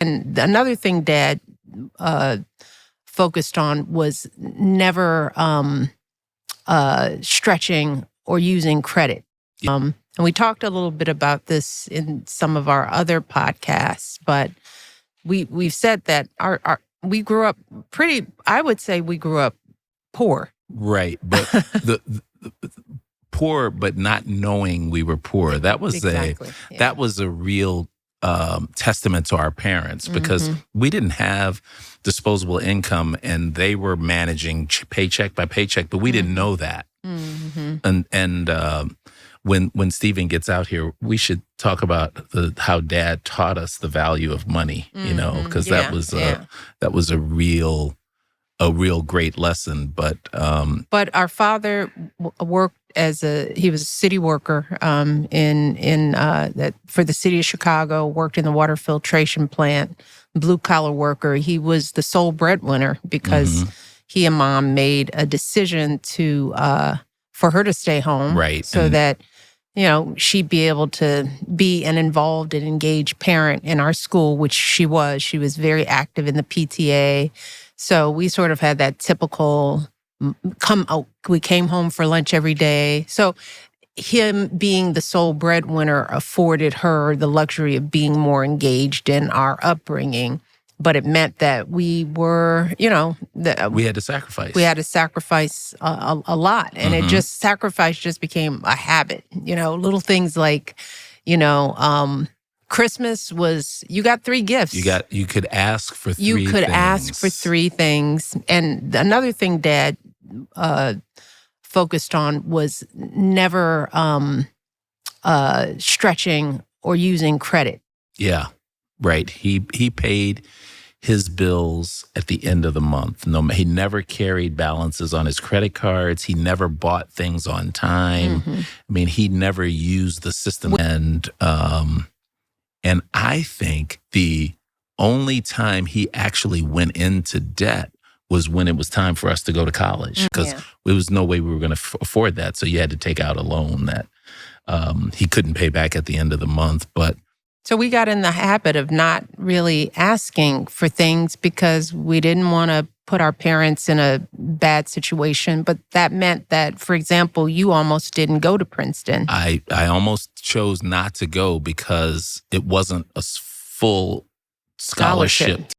And another thing Dad uh, focused on was never stretching or using credit. And we talked a little bit about this in some of our other podcasts, but we've said that we grew up I would say we grew up poor. Right. But the poor, but not knowing we were poor. That was Exactly. that was a real testament to our parents, because we didn't have disposable income and they were managing paycheck by paycheck, but we didn't know that. And when Stephen gets out here, we should talk about how Dad taught us the value of money, because that was a real great lesson. But our father worked he was a city worker for the city of Chicago, worked in the water filtration plant, blue collar worker. He was the sole breadwinner because he and Mom made a decision for her to stay home, right, so that she'd be able to be an involved and engaged parent in our school, which she was. She was very active in the PTA. So we sort of had that typical we came home for lunch every day. So him being the sole breadwinner afforded her the luxury of being more engaged in our upbringing. But it meant that we were, we had to sacrifice. We had to sacrifice a lot. And sacrifice just became a habit. Little things like, Christmas was, you got 3 gifts. You could ask for 3 things. You could ask for 3 things. And another thing Dad focused on was never stretching or using credit. Yeah, right. He paid his bills at the end of the month. He never carried balances on his credit cards. He never bought things on time. I mean, he never used the system. And I think the only time he actually went into debt was when it was time for us to go to college, because there was no way we were going to afford that. So you had to take out a loan that he couldn't pay back at the end of the month. So we got in the habit of not really asking for things because we didn't want to put our parents in a bad situation. But that meant that, for example, you almost didn't go to Princeton. I almost chose not to go because it wasn't a full scholarship.